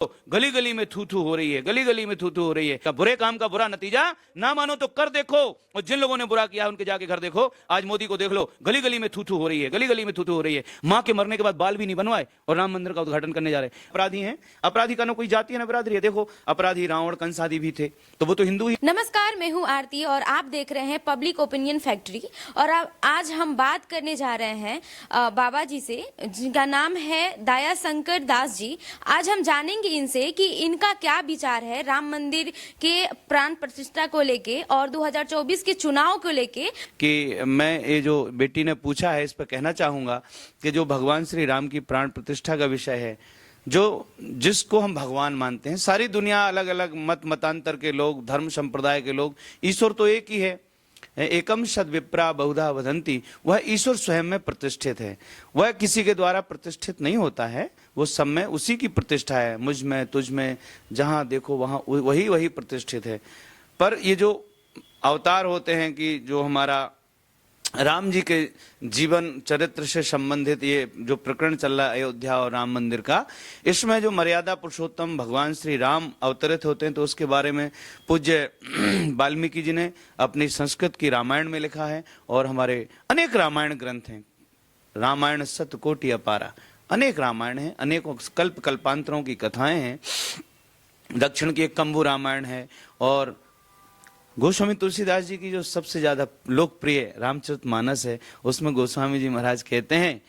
गली गली में थू थू हो रही है, गली गली में थू थू हो रही है। बुरे काम का बुरा नतीजा ना मानो तो कर देखो, और जिन लोगों ने बुरा किया उनके जाके घर देखो। आज मोदी को देख लो, गली गली में थू थू हो रही है, गली गली में थू थू हो रही है। मां के मरने के बाद बाल भी नहीं बनवाए और राम मंदिर का उद्घाटन करने जा रहे हैं। अपराधी हैं, अपराधी का ना कोई जाति है ना बिरादरी है। देखो अपराधी रावण कंस आदि भी थे, तो वो तो हिंदू ही। नमस्कार, मैं हूं आरती और आप देख रहे हैं पब्लिक ओपिनियन फैक्ट्री। और अब आज हम बात करने जा रहे हैं बाबा जी से, जिनका नाम है दया शंकर दास जी। आज हम जानेंगे इनसे कि इनका क्या विचार है राम मंदिर के प्राण प्रतिष्ठा को लेके और 2024 के चुनाव को लेके। कि मैं ये जो बेटी ने पूछा है इस पर कहना चाहूंगा कि जो भगवान श्री राम की प्राण प्रतिष्ठा का विषय है, जो जिसको हम भगवान मानते हैं, सारी दुनिया अलग अलग मत मतांतर के लोग, धर्म संप्रदाय के लोग, ईश्वर तो एक ही है। एकम सद विप्रा बहुधा वदंती, वह ईश्वर स्वयं में प्रतिष्ठित है, वह किसी के द्वारा प्रतिष्ठित नहीं होता है। वो सब में उसी की प्रतिष्ठा है, मुझ में तुझ में, जहां देखो वहां वही वही प्रतिष्ठित है। पर ये जो अवतार होते हैं कि जो हमारा राम जी के जीवन चरित्र से संबंधित ये जो प्रकरण चल रहा है अयोध्या और राम मंदिर का, इसमें जो मर्यादा पुरुषोत्तम भगवान श्री राम अवतरित होते हैं, तो उसके बारे में पूज्य वाल्मीकि जी ने अपनी संस्कृत की रामायण में लिखा है। और हमारे अनेक रामायण ग्रंथ हैं, रामायण शतकोटि अपारा, अनेक रामायण हैं, अनेकों कल्प कल्पांतरों की कथाएं हैं। दक्षिण की एक कंबू रामायण है, और गोस्वामी तुलसीदास जी की जो सबसे ज्यादा लोकप्रिय रामचरितमानस है, उसमें गोस्वामी जी महाराज कहते हैं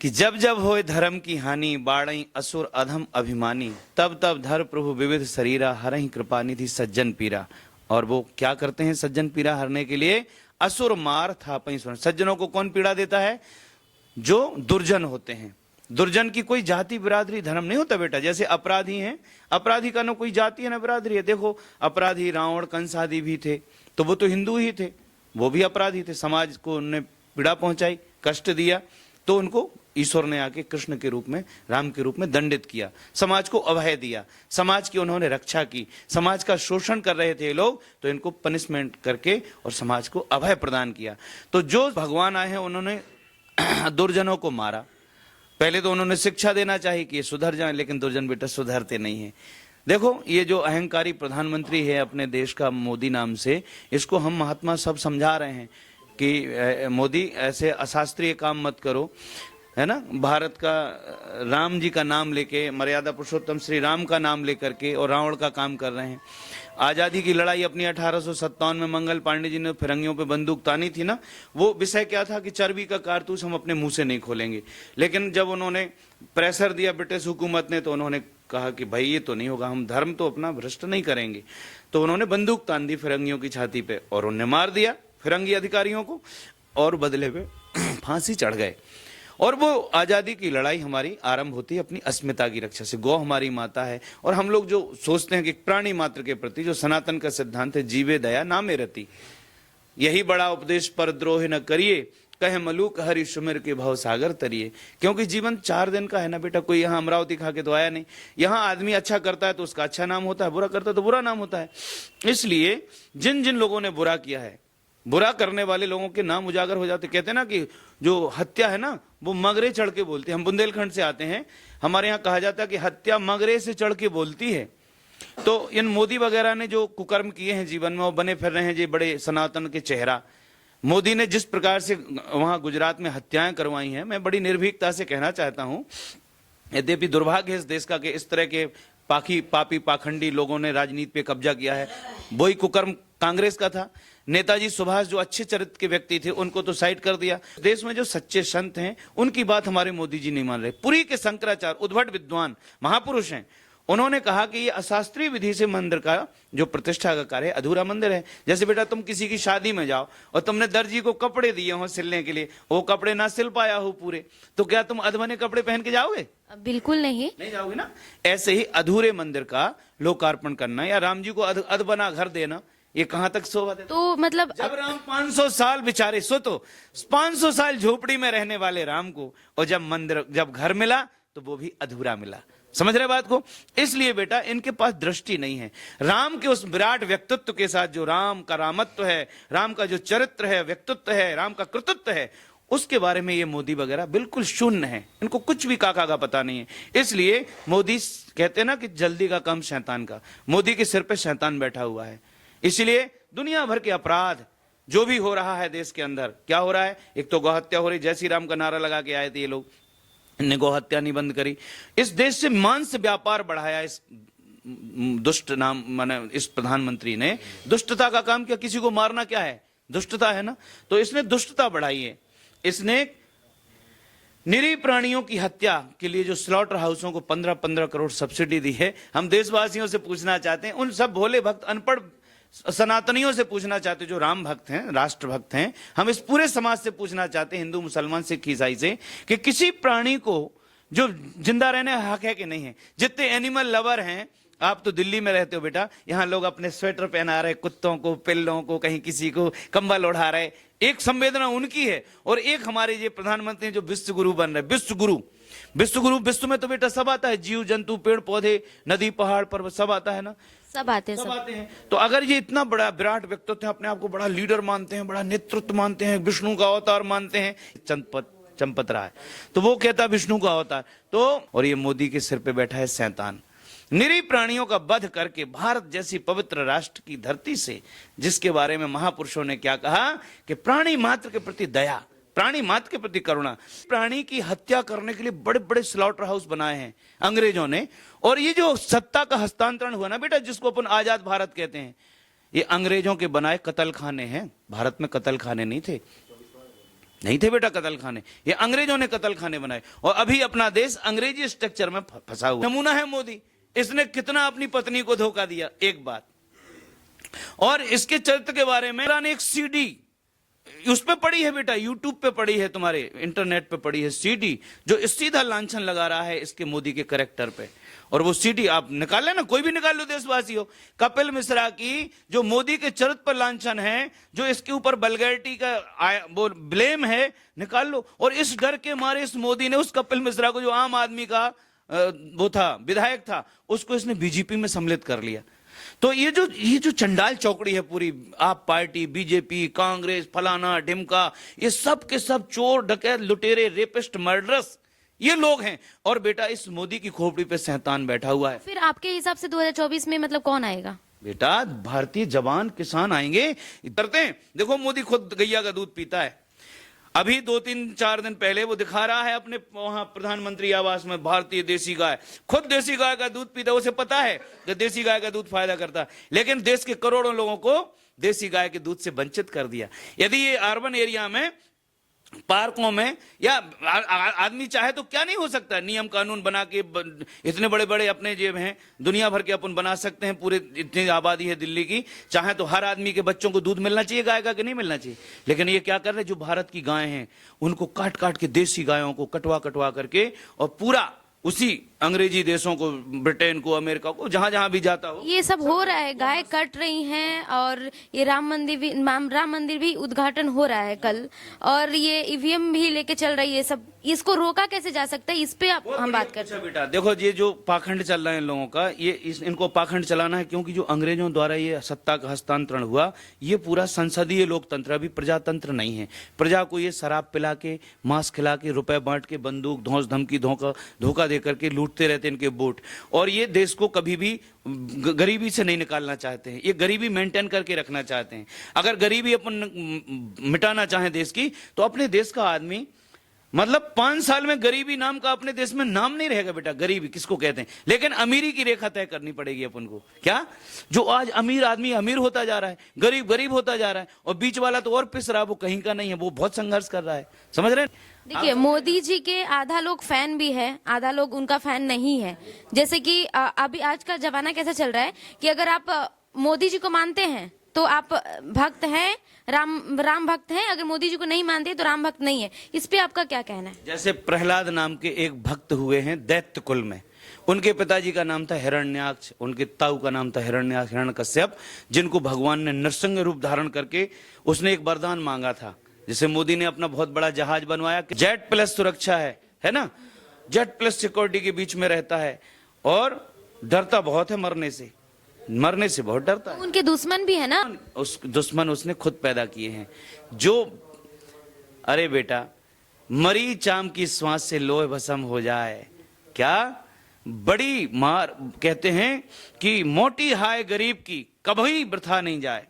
कि जब जब होए धर्म की हानि, बाढ़ई असुर अधम अभिमानी, तब तब धर प्रभु विविध शरीरा, हरहि कृपा निधि सज्जन पीरा। और वो क्या करते हैं सज्जन पीरा हरने के लिए? असुर मार था पई सुन। सज्जनों को कौन पीड़ा देता है? जो दुर्जन होते हैं। दुर्जन की कोई जाति बिरादरी धर्म नहीं होता बेटा। जैसे अपराधी हैं, अपराधी का ना कोई जाति है ना बिरादरी है। देखो अपराधी रावण कंस आदि भी थे, तो वो तो हिंदू ही थे, वो भी अपराधी थे। समाज को उन्होंने पीड़ा पहुंचाई, कष्ट दिया, तो उनको ईश्वर ने आके कृष्ण के रूप में, राम के रूप में दंडित किया, समाज को अभय दिया, समाज की उन्होंने रक्षा की। समाज का शोषण कर रहे थे लोग, तो इनको पनिशमेंट करके और समाज को अभय प्रदान किया। तो जो भगवान आए हैं उन्होंने दुर्जनों को मारा। पहले तो उन्होंने शिक्षा देना चाहिए कि ये सुधर जाएं, लेकिन दुर्जन बेटा सुधरते नहीं हैं। देखो ये जो अहंकारी प्रधानमंत्री है अपने देश का, मोदी नाम से, इसको हम महात्मा सब समझा रहे हैं कि मोदी ऐसे अशास्त्रीय काम मत करो, है ना। भारत का राम जी का नाम लेके, मर्यादा पुरुषोत्तम श्री राम का नाम लेकर के और रावण का काम कर रहे हैं। आजादी की लड़ाई अपनी 1857 में मंगल पांडे जी ने फिरंगियों पे बंदूक तानी थी ना, वो विषय क्या था कि चर्बी का कारतूस हम अपने मुंह से नहीं खोलेंगे। लेकिन जब उन्होंने प्रेशर दिया ब्रिटिश हुकूमत ने, तो उन्होंने कहा कि भाई ये तो नहीं होगा, हम धर्म तो अपना भ्रष्ट नहीं करेंगे। तो उन्होंने बंदूक तान दी फिरंगियों की छाती पे और उन्हें मार दिया फिरंगी अधिकारियों को, और बदले में फांसी चढ़ गए। और वो आजादी की लड़ाई हमारी आरंभ होती है अपनी अस्मिता की रक्षा से। गौ हमारी माता है, और हम लोग जो सोचते हैं कि प्राणी मात्र के प्रति जो सनातन का सिद्धांत है, जीवे दया नामे रति, यही बड़ा उपदेश पर द्रोह न करिए, कहे मलूक हरि सुमिर के भव सागर तरिए। क्योंकि जीवन 4 दिन का है ना बेटा, कोई यहाँ अमरावती खा के तो आया नहीं। यहाँ आदमी अच्छा करता है तो उसका अच्छा नाम होता है, बुरा करता है तो बुरा नाम होता है। इसलिए जिन जिन लोगों ने बुरा किया है, बुरा करने वाले लोगों के नाम उजागर हो जाते। कहते हैं ना कि जो हत्या है ना, वो मगरे चढ़ के बोलती है। हम बुंदेलखंड से आते हैं, हमारे यहाँ कहा जाता है कि हत्या मगरे से चढ़ के बोलती है। तो इन मोदी वगैरह ने जो कुकर्म किए हैं जीवन में, वो बने फिर रहे हैं जी बड़े सनातन के चेहरा। मोदी ने जिस प्रकार से वहां गुजरात में हत्याएं करवाई हैं, मैं बड़ी निर्भीकता से कहना चाहता हूं, यद्यपि दुर्भाग्य है इस देश का कि इस तरह के पापी पाखंडी लोगों ने राजनीति पे कब्जा किया है। वही कुकर्म कांग्रेस का था। नेताजी सुभाष जो अच्छे चरित्र के व्यक्ति थे, उनको तो साइड कर दिया। देश में जो सच्चे संत हैं, उनकी बात हमारे मोदी जी नहीं मान रहे। पुरी के शंकराचार्य उद्भट विद्वान महापुरुष हैं, उन्होंने कहा कि ये अशास्त्रीय विधि से मंदिर का जो प्रतिष्ठा का कार्य अधूरा मंदिर है। जैसे बेटा तुम किसी की शादी में जाओ और तुमने दर्जी को कपड़े दिए हो सिलने के लिए, वो कपड़े ना सिल पाया हो पूरे, तो क्या तुम अधबने कपड़े पहन के जाओगे? बिल्कुल नहीं जाओगे ना। ऐसे ही अधूरे मंदिर का लोकार्पण करना या राम जी को अधबना घर देना, ये कहां तक शोभा देता? तो मतलब जब राम 500 साल बेचारे, सो तो 500 साल झोपड़ी में रहने वाले राम को, और जब घर मिला तो वो भी अधूरा मिला। समझ रहे बात को? इसलिए बेटा इनके पास दृष्टि नहीं है। राम के उस विराट व्यक्तित्व के साथ, जो राम का रामत्व है, राम का जो चरित्र है, व्यक्तित्व है, राम का कृतित्व है, उसके बारे में ये मोदी वगैरह बिल्कुल शून्य है, इनको कुछ भी काका का पता नहीं है। इसलिए मोदी कहते हैं ना कि जल्दी का काम शैतान का, मोदी के सिर पे शैतान बैठा हुआ है। इसलिए दुनिया भर के अपराध जो भी हो रहा है देश के अंदर, क्या हो रहा है, एक तो गौहत्या हो रही, जय श्री राम का नारा लगा के आए थे ये लोग, इन्हें गौहत्या नहीं बंद करी। इस देश से मांस व्यापार बढ़ाया इस दुष्ट नाम माने इस प्रधानमंत्री ने। दुष्टता का काम किया, किसी को मारना क्या है, दुष्टता है ना, तो इसने दुष्टता बढ़ाई है। इसने निरीह प्राणियों की हत्या के लिए जो स्लॉटर हाउसों को 15-15 करोड़ सब्सिडी दी है, हम देशवासियों से पूछना चाहते हैं, उन सब भोले भक्त अनपढ़ सनातनियों से पूछना चाहते हैं, जो राम भक्त हैं, राष्ट्र भक्त हैं, हम इस पूरे समाज से पूछना चाहते हैं, हिंदू मुसलमान सिख ईसाई से, कि किसी प्राणी को जो जिंदा रहने हक है कि नहीं है। जितने एनिमल लवर हैं, आप तो दिल्ली में रहते हो बेटा, यहाँ लोग अपने स्वेटर पहना रहे कुत्तों को, पिल्लों को, कहीं किसी को कंबल ओढ़ा रहे, एक संवेदना उनकी है। और एक हमारे ये प्रधानमंत्री जो विश्व गुरु बन रहे, विश्व गुरु, विश्व गुरु, विश्व में तो बेटा सब आता है, जीव जंतु पेड़ पौधे नदी पहाड़ पर्वत सब आता है ना, सब आते हैं, सब आते हैं। तो अगर ये इतना बड़ा विराट व्यक्तित्व है, अपने आप को बड़ा लीडर मानते हैं, बड़ा नेतृत्व मानते हैं, विष्णु का अवतार मानते हैं, चंपत रहा है, तो वो कहता विष्णु का अवतार, तो और ये मोदी के सिर पे बैठा है शैतान। निरीह प्राणियों का वध करके भारत जैसी पवित्र राष्ट्र की धरती से, जिसके बारे में महापुरुषों ने क्या कहा कि प्राणी मात्र के प्रति दया, प्राणी मात्र के प्रति करुणा, प्राणी की हत्या करने के लिए बड़े बड़े स्लॉटर हाउस बनाए हैं अंग्रेजों ने। और ये जो सत्ता का हस्तांतरण हुआ ना बेटा, जिसको अपन आजाद भारत कहते हैं, ये अंग्रेजों के बनाए कत्ल खाने हैं। भारत में कत्ल खाने नहीं थे, नहीं थे बेटा कत्ल खाने, ये अंग्रेजों ने कत्ल खाने बनाए। और अभी अपना देश अंग्रेजी स्ट्रक्चर में फंसा हुआ नमूना है मोदी। इसने कितना अपनी पत्नी को धोखा दिया, एक बात। और इसके चरित्र के बारे में एक सीडी उस पे पड़ी है बेटा, यूट्यूब पे पड़ी है, तुम्हारे इंटरनेट पे पड़ी है सीडी, जो सीधा लांछन लगा रहा है इसके मोदी के कैरेक्टर पे। और वो सीडी आप निकाल लेना, कोई भी निकाल लो देशवासी हो, कपिल मिश्रा की जो मोदी के चरित्र पर लांछन है, जो इसके ऊपर वल्गैरिटी का वो ब्लेम है, निकाल लो। और इस डर के मारे इस मोदी ने उस कपिल मिश्रा को, जो आम आदमी का वो था, विधायक था, उसको इसने बीजेपी में सम्मिलित कर लिया। तो ये जो चंडाल चौकड़ी है पूरी, आप पार्टी, बीजेपी, कांग्रेस, फलाना ढिमका, ये सब के सब चोर डकैत लुटेरे रेपिस्ट मर्डरस ये लोग हैं। और बेटा इस मोदी की खोपड़ी पे शैतान बैठा हुआ है। फिर आपके हिसाब से 2024 में मतलब कौन आएगा? बेटा भारतीय जवान किसान आएंगे, करते हैं। देखो मोदी खुद गैया का दूध पीता है। अभी 2-3-4 दिन पहले वो दिखा रहा है अपने वहां प्रधानमंत्री आवास में, भारतीय देसी गाय, खुद देसी गाय का दूध पीता है। उसे पता है कि देसी गाय का दूध फायदा करता है, लेकिन देश के करोड़ों लोगों को देसी गाय के दूध से वंचित कर दिया। यदि ये अर्बन एरिया में, पार्कों में या आदमी चाहे तो क्या नहीं हो सकता, नियम कानून बना के इतने बड़े बड़े अपने जेब हैं, दुनिया भर के अपन बना सकते हैं। पूरे इतनी आबादी है दिल्ली की, चाहे तो हर आदमी के बच्चों को दूध मिलना चाहिए गाय का, कि नहीं मिलना चाहिए। लेकिन ये क्या कर रहे हैं, जो भारत की गायें हैं उनको काट काट के, देसी गायों को कटवा कटवा करके, और पूरा उसी अंग्रेजी देशों को, ब्रिटेन को, अमेरिका को, जहां जहां भी जाता हो ये सब हो रहा है। गाय कट रही हैं, और ये राम मंदिर भी उद्घाटन हो रहा है कल, और ये ईवीएम भी लेके चल रही है सब। इसको रोका कैसे जा सकता है, इस पे हम बात करते हैं। बेटा देखो, ये जो पाखंड चल रहा है इन लोगों का, इनको पाखंड चलाना है, क्योंकि जो अंग्रेजों द्वारा ये सत्ता का हस्तांतरण हुआ, ये पूरा संसदीय लोकतंत्र, अभी प्रजातंत्र नहीं है। प्रजा को ये शराब पिला के, मांस खिला के, रुपए बांट के, बंदूक धौंस धमकी धोखा दे करके लूटते रहते इनके वोट। और ये देश को कभी भी गरीबी से नहीं निकालना चाहते हैं, ये गरीबी मेंटेन करके रखना चाहते हैं। अगर गरीबी अपन मिटाना चाहें देश की, तो अपने देश का आदमी, मतलब 5 साल में गरीबी नाम का अपने देश में नाम नहीं रहेगा बेटा। गरीबी किसको कहते हैं, लेकिन अमीरी की रेखा तय करनी पड़ेगी अपन को। क्या, जो आज अमीर आदमी अमीर होता जा रहा है, गरीब गरीब होता जा रहा है, और बीच वाला तो और पिस रहा है, वो कहीं का नहीं है, वो बहुत संघर्ष कर रहा है। समझ रहे हैं? देखिए, मोदी जी के आधा लोग फैन भी है, आधा लोग उनका फैन नहीं है। जैसे कि अभी आज का जमाना कैसा चल रहा है कि अगर आप मोदी जी को मानते हैं तो आप भक्त हैं, राम भक्त हैं, अगर मोदी जी को नहीं मानते तो राम भक्त नहीं है। इस पे आपका क्या कहना है? जैसे प्रहलाद नाम के एक भक्त हुए हैं दैत्य कुल में, उनके पिताजी का नाम था हिरण्याक्ष, उनके ताऊ का नाम था हिरण्याक्ष, हिरण्यकश्यप, जिनको भगवान ने नरसिंह रूप धारण करके, उसने एक वरदान मांगा था। जैसे मोदी ने अपना बहुत बड़ा जहाज बनवाया, जेट प्लस सुरक्षा है ना, जेट प्लस सिक्योरिटी के बीच में रहता है, और डरता बहुत है, मरने से बहुत डरता है। उनके दुश्मन भी है ना, उस दुश्मन उसने खुद पैदा किए हैं। जो, अरे बेटा मरी चाम की श्वास से लोह भस्म हो जाए। क्या बड़ी मार कहते हैं कि मोटी हाय गरीब की कभी वृथा नहीं जाए।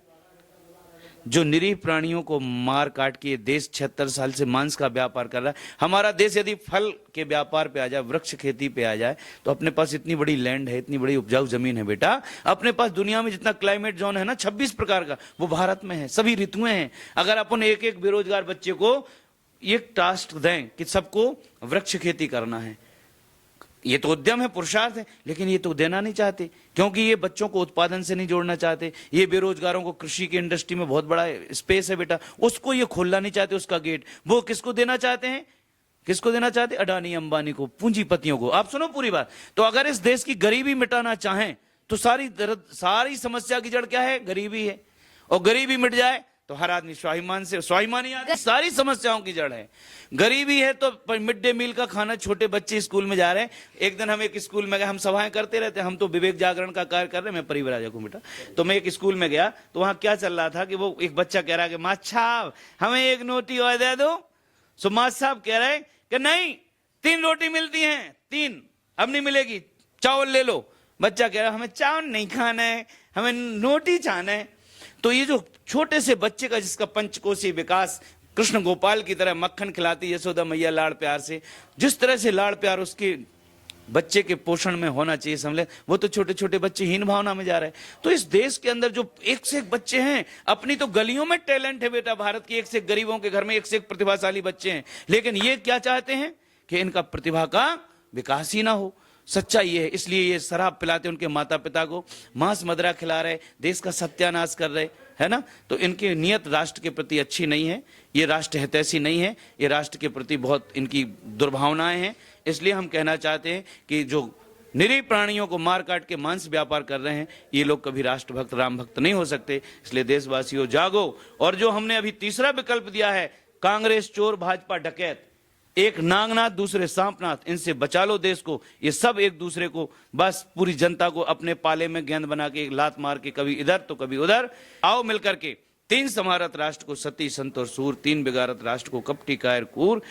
जो निरीह प्राणियों को मार काट के देश 76 साल से मांस का व्यापार कर रहा है। हमारा देश यदि फल के व्यापार पे आ जाए, वृक्ष खेती पे आ जाए, तो अपने पास इतनी बड़ी लैंड है, इतनी बड़ी उपजाऊ जमीन है बेटा। अपने पास दुनिया में जितना क्लाइमेट जोन है ना 26 प्रकार का, वो भारत में है। सभी ऋतुएं हैं। अगर अपन एक एक बेरोजगार बच्चे को एक टास्क दें कि सबको वृक्ष खेती करना है, ये तो उद्यम है, पुरुषार्थ है, लेकिन ये तो देना नहीं चाहते, क्योंकि ये बच्चों को उत्पादन से नहीं जोड़ना चाहते। ये बेरोजगारों को कृषि की इंडस्ट्री में बहुत बड़ा स्पेस है बेटा, उसको ये खोलना नहीं चाहते, उसका गेट। वो किसको देना चाहते हैं? किसको देना चाहते? अडानी अंबानी को, पूंजीपतियों को। आप सुनो पूरी बात। तो अगर इस देश की गरीबी मिटाना चाहें तो सारी समस्या की जड़ क्या है? गरीबी है। और गरीबी मिट जाए तो हर आदमी स्वाभिमानी आदमी। सारी समस्याओं की जड़ है गरीबी है। तो मिड डे मील का खाना, छोटे बच्चे स्कूल में जा रहे हैं। एक दिन हम एक स्कूल में गए, हम सभाएं करते रहते हैं, हम तो विवेक जागरण का कार्य कर रहे हैं, मैं परिव्राजक हूं बेटा। तो मैं एक स्कूल में गया तो वहां क्या चल रहा था कि वो एक बच्चा कह रहा है कि मास्टर साहब हमें एक रोटी और दे दो। सो मास्टर साहब कह रहे हैं कि नहीं, 3 रोटी मिलती हैं, 3 अब नहीं मिलेगी, चावल ले लो। बच्चा कह रहा है हमें चावल नहीं खाना है, हमें रोटी खाना है। तो ये जो छोटे से बच्चे का जिसका पंचकोशी विकास कृष्ण गोपाल की तरह मक्खन खिलाती यशोदा मैया लाड़ प्यार से, जिस तरह से लाड़ प्यार उसके बच्चे के पोषण में होना चाहिए समझे, वो तो छोटे छोटे बच्चे हीन भावना में जा रहे हैं। तो इस देश के अंदर जो एक से एक बच्चे हैं, अपनी तो गलियों में टैलेंट है बेटा। भारत के एक से एक गरीबों के घर में एक से एक प्रतिभाशाली बच्चे हैं, लेकिन ये क्या चाहते हैं कि इनका प्रतिभा का विकास ही ना हो। सच्चाई ये है। इसलिए ये शराब पिलाते उनके माता पिता को, मांस मदिरा खिला रहे, देश का सत्यानाश कर रहे, है ना। तो इनकी नियत राष्ट्र के प्रति अच्छी नहीं है, ये राष्ट्र हितैषी नहीं है, ये राष्ट्र के प्रति बहुत इनकी दुर्भावनाएं हैं। इसलिए हम कहना चाहते हैं कि जो निरीह प्राणियों को मार काट के मांस व्यापार कर रहे हैं, ये लोग कभी राष्ट्रभक्त राम भक्त नहीं हो सकते। इसलिए देशवासियों जागो। और जो हमने अभी तीसरा विकल्प दिया है, कांग्रेस चोर भाजपा डकैत, एक नागनाथ दूसरे सांपनाथ, इनसे बचा लो देश को। ये सब एक दूसरे को बस पूरी जनता को अपने पाले में गेंद बना के लात मार के कभी इधर तो कभी उधर। आओ मिलकर के 3 समारत राष्ट्र को सती संत और सूर, 3 बिगारत राष्ट्र को कपटी कायर कूर।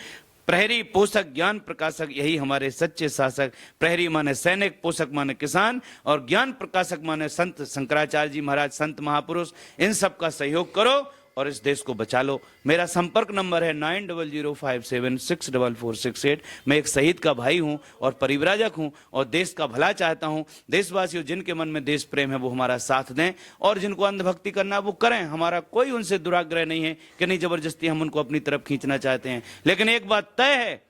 प्रहरी पोषक ज्ञान प्रकाशक, यही हमारे सच्चे शासक। प्रहरी माने सैनिक, पोषक माने किसान, और ज्ञान प्रकाशक माने संत शंकराचार्य जी महाराज, संत महापुरुष। इन सब का सहयोग करो और इस देश को बचा लो। मेरा संपर्क नंबर है 9005764468। मैं एक शहीद का भाई हूं और परिव्राजक हूं और देश का भला चाहता हूं। देशवासियों, जिनके मन में देश प्रेम है वो हमारा साथ दें, और जिनको अंधभक्ति करना वो करें। हमारा कोई उनसे दुराग्रह नहीं है कि नहीं जबरदस्ती हम उनको अपनी तरफ खींचना चाहते हैं। लेकिन एक बात तय है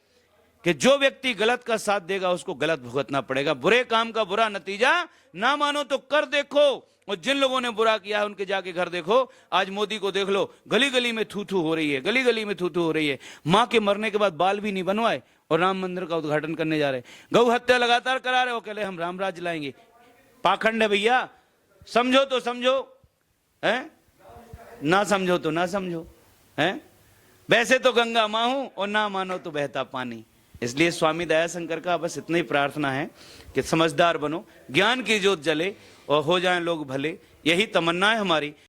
कि जो व्यक्ति गलत का साथ देगा उसको गलत भुगतना पड़ेगा। बुरे काम का बुरा नतीजा ना मानो तो कर देखो, और जिन लोगों ने बुरा किया है उनके जाके घर देखो। आज मोदी को देख लो, गली गली में थू थू हो रही है, गली गली में थू थू हो रही है। मां के मरने के बाद बाल भी नहीं बनवाए और राम मंदिर का उद्घाटन करने जा रहे। गौ हत्या लगातार करा रहे हो, कहले हम राम राज लाएंगे। पाखंड है भैया, समझो तो समझो, है ना समझो तो ना समझो, है। वैसे तो गंगा मां हूं और ना मानो तो बहता पानी। इसलिए स्वामी दयाशंकर का बस इतनी प्रार्थना है कि समझदार बनो, ज्ञान की ज्योत जले और हो जाएं लोग भले। यही तमन्ना है हमारी।